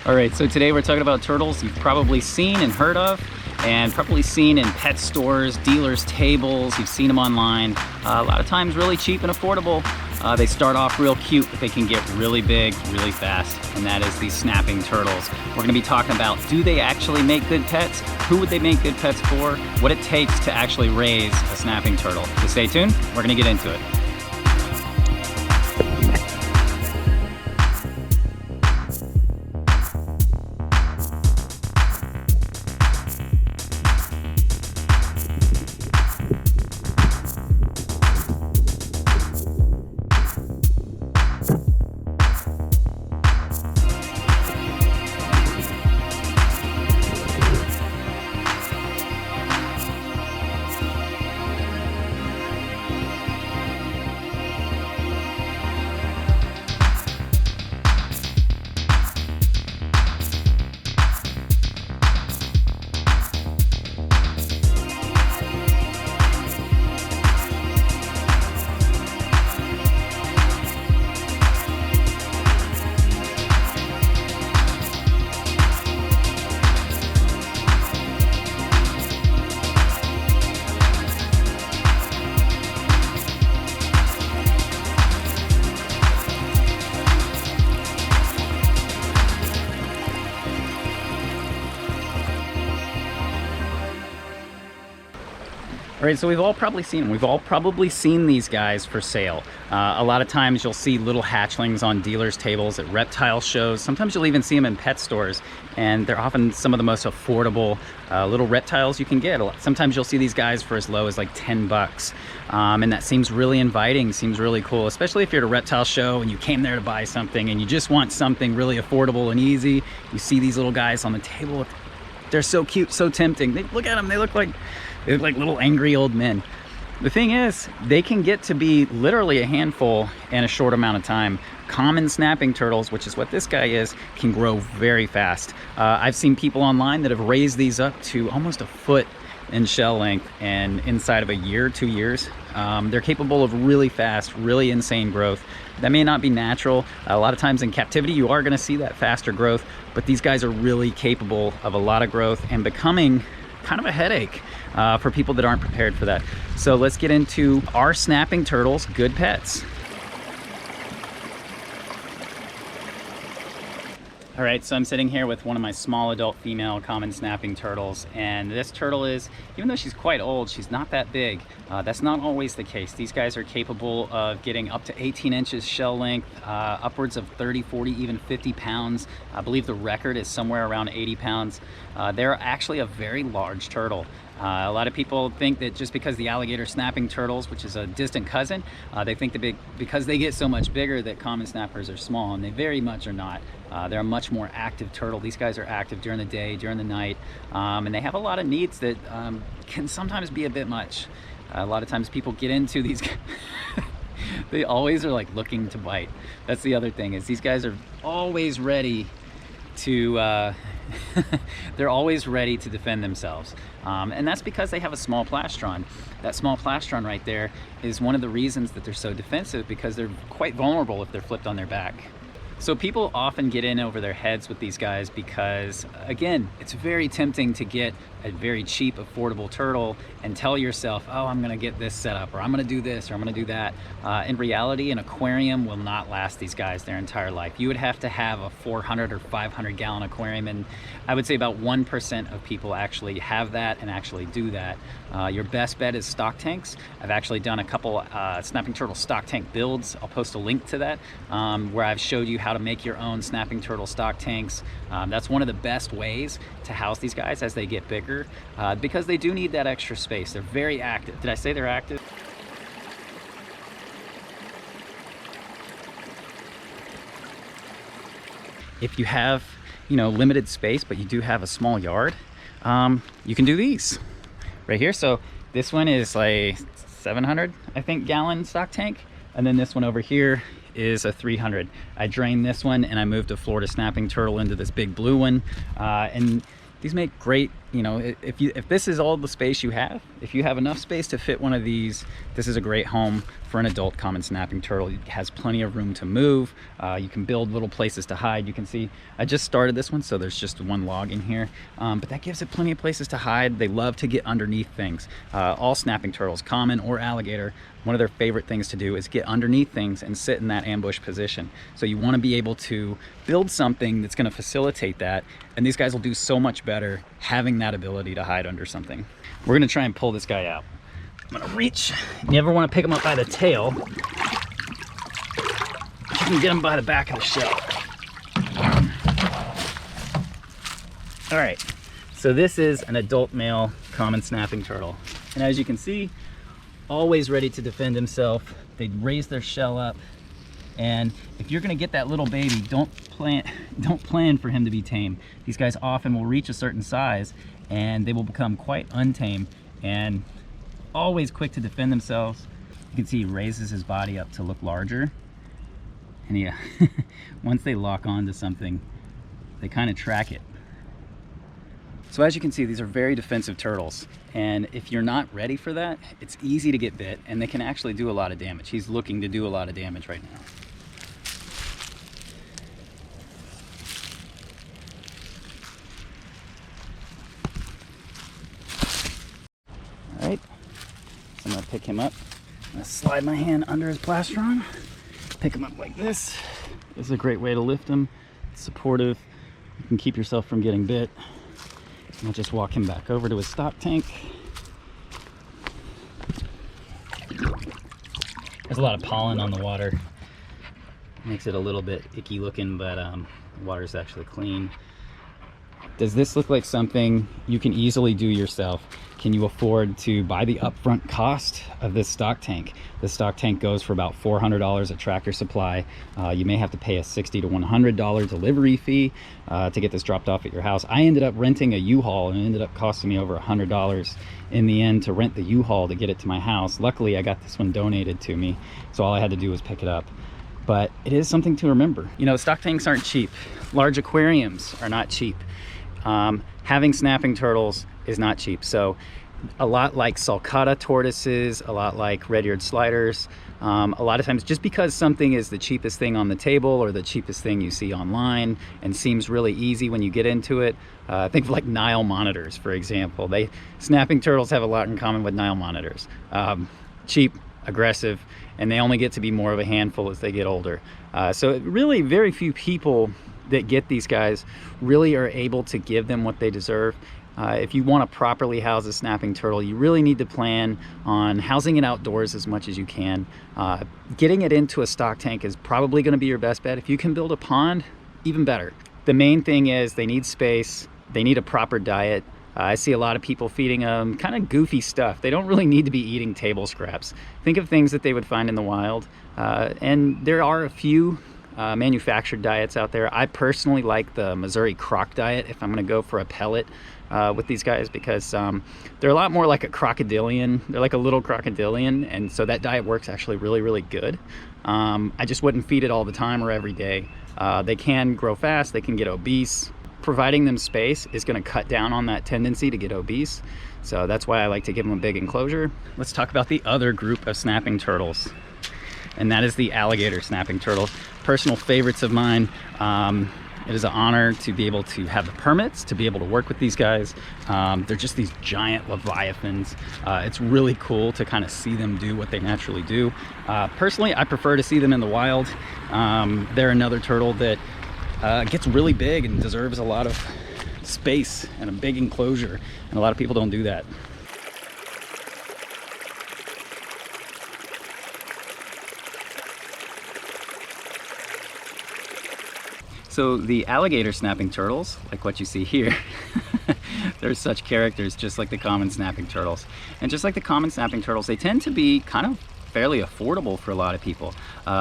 All right, so today we're talking about turtles you've probably seen and heard of, and probably seen in pet stores, dealers' tables. You've seen them online. A lot of times really cheap and affordable. They start off real cute, but they can get really big, really fast, and that is these snapping turtles. We're gonna be talking about, do they actually make good pets? Who would they make good pets for? What it takes to actually raise a snapping turtle. So stay tuned, we're gonna get into it. All right, so we've all probably seen them. We've all probably seen these guys for sale. A lot of times you'll see little hatchlings on dealers' tables at reptile shows. Sometimes you'll even see them in pet stores, and they're often some of the most affordable little reptiles you can get. Sometimes you'll see these guys for as low as like 10 bucks. And that seems really inviting, seems really cool, especially if you're at a reptile show and you came there to buy something and you just want something really affordable and easy. You see these little guys on the table. They're so cute, so tempting. Look at them, they look like little angry old men. The thing is, they can get to be literally a handful in a short amount of time. Common snapping turtles, which is what this guy is, can grow very fast. I've seen people online that have raised these up to almost a foot in shell length, and inside of a year, 2 years. They're capable of really fast, really insane growth. That may not be natural. A lot of times in captivity, you are gonna see that faster growth, but these guys are really capable of a lot of growth and becoming kind of a headache for people that aren't prepared for that. So let's get into our snapping turtles good pets. All right, so I'm sitting here with one of my small adult female common snapping turtles, and this turtle is, even though she's quite old, she's not that big. That's not always the case. These guys are capable of getting up to 18 inches shell length, upwards of 30, 40, even 50 pounds. I believe the record is somewhere around 80 pounds. They're actually a very large turtle. A lot of people think that just because the alligator snapping turtles, which is a distant cousin, they think that because they get so much bigger that common snappers are small, and they very much are not. They're a much more active turtle. These guys are active during the day, during the night, and they have a lot of needs that can sometimes be a bit much. A lot of times people get into these they always are like looking to bite. That's the other thing, is these guys are always ready to they're always ready to defend themselves, and that's because they have a small plastron. That small plastron right there is one of the reasons that they're so defensive, because they're quite vulnerable if they're flipped on their back. So people often get in over their heads with these guys because, again, it's very tempting to get a very cheap, affordable turtle and tell yourself, oh, I'm gonna get this set up, or I'm gonna do this, or I'm gonna do that. In reality, an aquarium will not last these guys their entire life. You would have to have a 400 or 500 gallon aquarium, and I would say about 1% of people actually have that and actually do that. Your best bet is stock tanks. I've actually done a couple snapping turtle stock tank builds. I'll post a link to that, where I've showed you how to make your own snapping turtle stock tanks. That's one of the best ways to house these guys as they get bigger, because they do need that extra space. They're very active. Did I say they're active? If you have, limited space, but you do have a small yard, you can do these right here. So this one is like 700, I think, gallon stock tank. And then this one over here is a 300. I drained this one and I moved a Florida snapping turtle into this big blue one. And these make great you know, if this is all the space you have, if you have enough space to fit one of these, this is a great home for an adult common snapping turtle. It has plenty of room to move. You can build little places to hide. You can see I just started this one, so there's just one log in here, but that gives it plenty of places to hide. They love to get underneath things. All snapping turtles, common or alligator, one of their favorite things to do is get underneath things and sit in that ambush position. So you want to be able to build something that's going to facilitate that, and these guys will do so much better having that ability to hide under something. We're going to try and pull this guy out. I'm going to reach. You ever want to pick him up by the tail, you can get him by the back of the shell. All right, so this is an adult male common snapping turtle, and as you can see, always ready to defend himself. They raise their shell up, and if you're gonna get that little baby, don't plan for him to be tame. These guys often will reach a certain size and they will become quite untamed and always quick to defend themselves. You can see he raises his body up to look larger, and yeah, once they lock onto something, they kind of track it. So as you can see, these are very defensive turtles, and if you're not ready for that, it's easy to get bit, and they can actually do a lot of damage. He's looking to do a lot of damage right now. All right, so I'm gonna pick him up. I'm gonna slide my hand under his plastron, pick him up like this. This is a great way to lift him. It's supportive. You can keep yourself from getting bit. I'll just walk him back over to his stock tank. There's a lot of pollen on the water. Makes it a little bit icky looking, but the water's actually clean. Does this look like something you can easily do yourself? Can you afford to buy the upfront cost of this stock tank? This stock tank goes for about $400 at Tractor Supply. You may have to pay a $60 to $100 delivery fee to get this dropped off at your house. I ended up renting a U-Haul, and it ended up costing me over $100 in the end to rent the U-Haul to get it to my house. Luckily, I got this one donated to me, so all I had to do was pick it up. But it is something to remember. You know, stock tanks aren't cheap. Large aquariums are not cheap. Having snapping turtles is not cheap. So a lot like sulcata tortoises, a lot like red-eared sliders, a lot of times just because something is the cheapest thing on the table or the cheapest thing you see online and seems really easy when you get into it, think of like Nile monitors, for example. Snapping turtles have a lot in common with Nile monitors. Cheap, aggressive, and they only get to be more of a handful as they get older. So really very few people that get these guys really are able to give them what they deserve. If you want to properly house a snapping turtle, you really need to plan on housing it outdoors as much as you can. Getting it into a stock tank is probably going to be your best bet. If you can build a pond, even better. The main thing is they need space, they need a proper diet. I see a lot of people feeding them kind of goofy stuff. They don't really need to be eating table scraps. Think of things that they would find in the wild. And there are a few manufactured diets out there. I personally like the Missouri croc diet if I'm going to go for a pellet with these guys, because they're a lot more like a crocodilian. They're like a little crocodilian, and so that diet works actually really, really good. I just wouldn't feed it all the time or every day. They can grow fast, they can get obese. Providing them space is going to cut down on that tendency to get obese. So that's why I like to give them a big enclosure. Let's talk about the other group of snapping turtles, and that is the alligator snapping turtle. Personal favorites of mine. It is an honor to be able to have the permits to be able to work with these guys. They're just these giant leviathans. It's really cool to kind of see them do what they naturally do. Personally, I prefer to see them in the wild. They're another turtle that gets really big and deserves a lot of space and a big enclosure, and a lot of people don't do that. So the alligator snapping turtles, like what you see here, they're such characters just like the common snapping turtles. And just like the common snapping turtles, they tend to be kind of fairly affordable for a lot of people.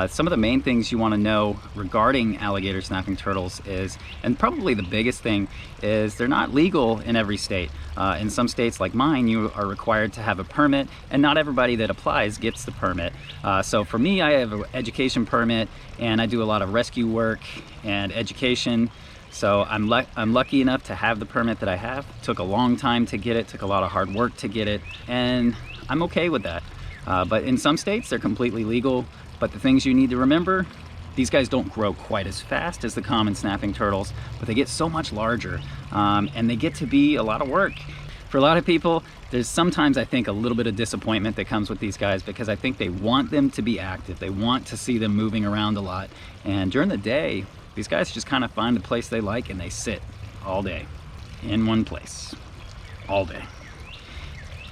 Some of the main things you want to know regarding alligator snapping turtles is, and probably the biggest thing, is they're not legal in every state. In some states like mine, you are required to have a permit, and not everybody that applies gets the permit. So for me, I have an education permit, and I do a lot of rescue work and education. So I'm lucky enough to have the permit that I have. It took a long time to get it, took a lot of hard work to get it, and I'm okay with that. But in some states, they're completely legal. But the things you need to remember, these guys don't grow quite as fast as the common snapping turtles, but they get so much larger, and they get to be a lot of work. For a lot of people, there's sometimes, I think, a little bit of disappointment that comes with these guys because I think they want them to be active. They want to see them moving around a lot. And during the day, these guys just kind of find a place they like and they sit all day in one place, all day.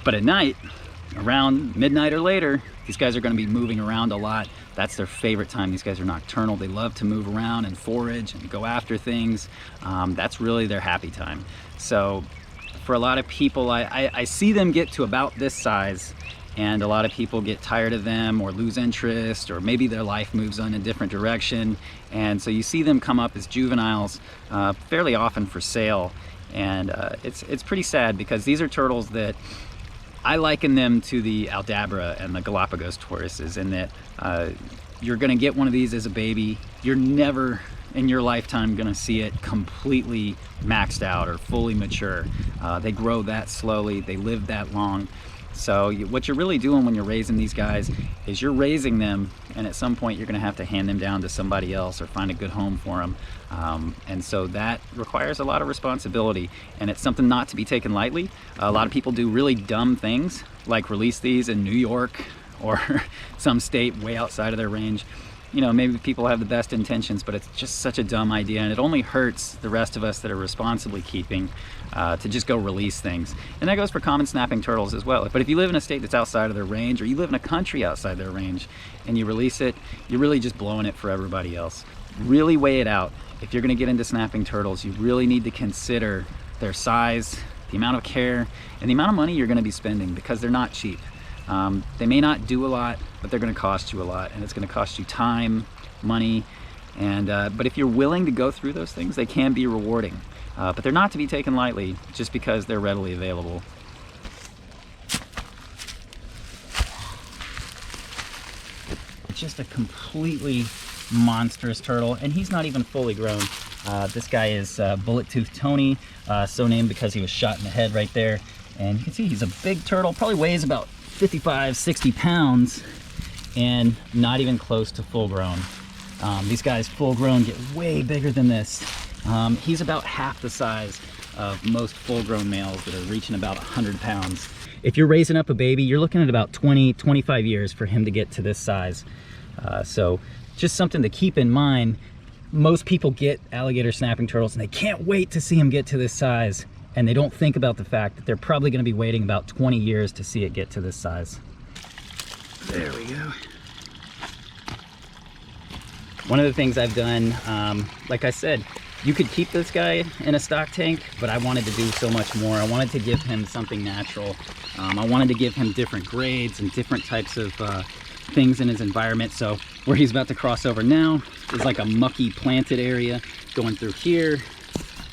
But at night, around midnight or later, these guys are going to be moving around a lot. That's their favorite time. These guys are nocturnal. They love to move around and forage and go after things. That's really their happy time. So for a lot of people, I see them get to about this size, and a lot of people get tired of them or lose interest, or maybe their life moves on a different direction. And so you see them come up as juveniles fairly often for sale. And it's pretty sad because these are turtles that I liken them to the Aldabra and the Galapagos tortoises in that you're gonna get one of these as a baby. You're never in your lifetime gonna see it completely maxed out or fully mature. They grow that slowly, they live that long. So what you're really doing when you're raising these guys is you're raising them, and at some point you're gonna have to hand them down to somebody else or find a good home for them. And so that requires a lot of responsibility, and it's something not to be taken lightly. A lot of people do really dumb things, like release these in New York or some state way outside of their range. You know, maybe people have the best intentions, but it's just such a dumb idea, and it only hurts the rest of us that are responsibly keeping to just go release things. And that goes for common snapping turtles as well. But if you live in a state that's outside of their range, or you live in a country outside their range and you release it, you're really just blowing it for everybody else. Really weigh it out. If you're gonna get into snapping turtles, you really need to consider their size, the amount of care, and the amount of money you're gonna be spending, because they're not cheap. They may not do a lot, but they're gonna cost you a lot, and it's gonna cost you time, money, and but if you're willing to go through those things, they can be rewarding. But they're not to be taken lightly just because they're readily available. It's just a completely monstrous turtle, and he's not even fully grown. This guy is Bullet-Toothed Tony, so named because he was shot in the head right there. And you can see he's a big turtle, probably weighs about 55, 60 pounds, and not even close to full grown. These guys full grown get way bigger than this. He's about half the size of most full grown males that are reaching about 100 pounds. If you're raising up a baby, you're looking at about 20, 25 years for him to get to this size. So just something to keep in mind. Most people get alligator snapping turtles and they can't wait to see him get to this size, and they don't think about the fact that they're probably going to be waiting about 20 years to see it get to this size. There we go. One of the things I've done, like I said, you could keep this guy in a stock tank, but I wanted to do so much more. I wanted to give him something natural. I wanted to give him different grades and different types of things in his environment. So where he's about to cross over now is like a mucky planted area going through here.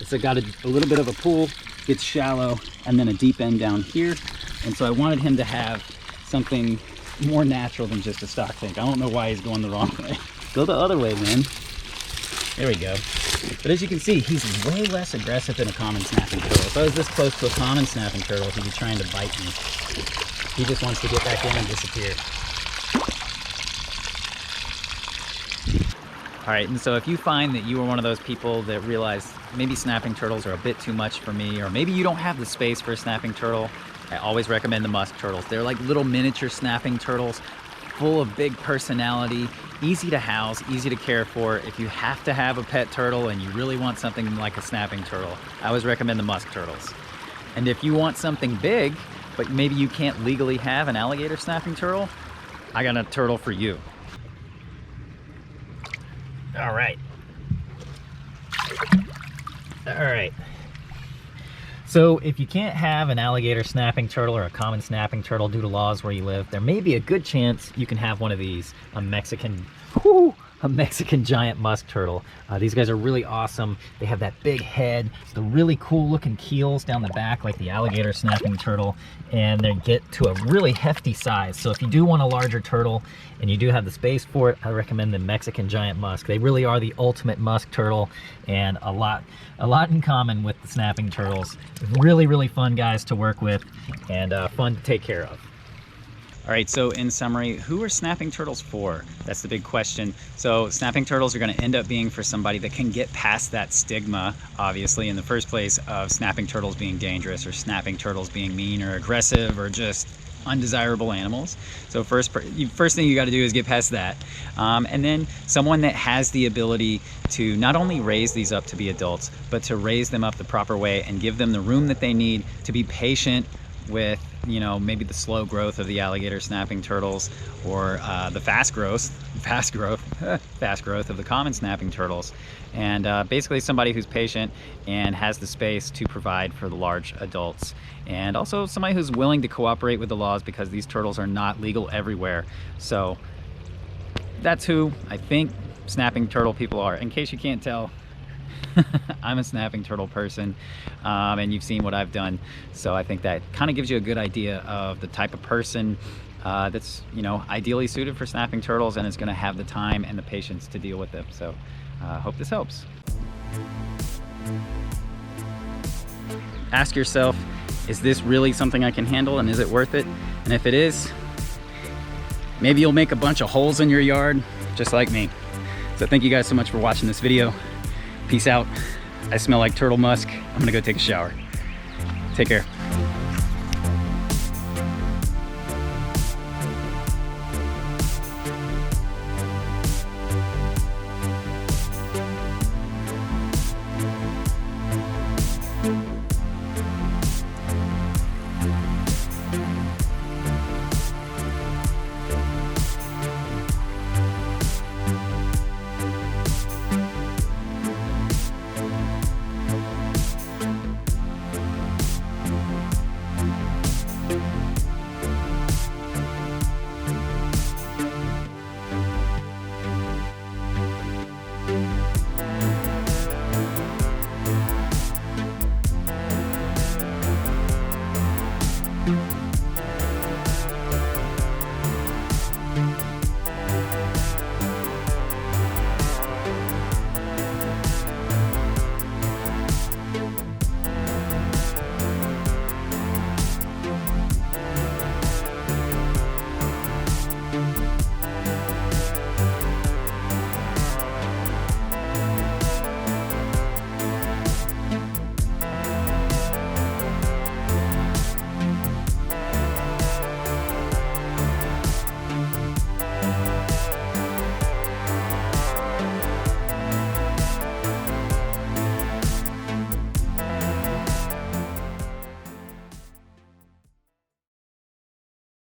It's got a little bit of a pool, it's shallow, and then a deep end down here. And so I wanted him to have something more natural than just a stock tank. I don't know why he's going the wrong way. Go the other way, man. There we go. But as you can see, he's way less aggressive than a common snapping turtle. If I was this close to a common snapping turtle, he'd be trying to bite me. He just wants to get back in and disappear. All right, and so if you find that you are one of those people that realize maybe snapping turtles are a bit too much for me, or maybe you don't have the space for a snapping turtle, I always recommend the Musk turtles. They're like little miniature snapping turtles, full of big personality, easy to house, easy to care for. If you have to have a pet turtle and you really want something like a snapping turtle, I always recommend the Musk turtles. And if you want something big, but maybe you can't legally have an alligator snapping turtle, I got a turtle for you. All right. So if you can't have an alligator snapping turtle or a common snapping turtle due to laws where you live, there may be a good chance you can have one of these, a Mexican a Mexican giant musk turtle. These guys are really awesome. They have that big head, the really cool looking keels down the back like the alligator snapping turtle, and they get to a really hefty size. So if you do want a larger turtle and you do have the space for it, I recommend the Mexican giant musk. They really are the ultimate musk turtle, and a lot in common with the snapping turtles. Really, really fun guys to work with, and fun to take care of. All right, so in summary, who are snapping turtles for? That's the big question. So snapping turtles are gonna end up being for somebody that can get past that stigma, obviously, in the first place, of snapping turtles being dangerous or snapping turtles being mean or aggressive or just undesirable animals. So first thing you gotta do is get past that. And then someone that has the ability to not only raise these up to be adults, but to raise them up the proper way and give them the room that they need to be patient with, you know, maybe the slow growth of the alligator snapping turtles, or the fast growth of the common snapping turtles. And basically somebody who's patient and has the space to provide for the large adults. And also somebody who's willing to cooperate with the laws, because these turtles are not legal everywhere. So that's who I think snapping turtle people are. In case you can't tell, I'm a snapping turtle person, and you've seen what I've done. So I think that kind of gives you a good idea of the type of person that's, you know, ideally suited for snapping turtles and is going to have the time and the patience to deal with them. So hope this helps. Ask yourself, is this really something I can handle, and is it worth it? And if it is, maybe you'll make a bunch of holes in your yard just like me. So thank you guys so much for watching this video. Peace out. I smell like turtle musk. I'm gonna go take a shower. Take care.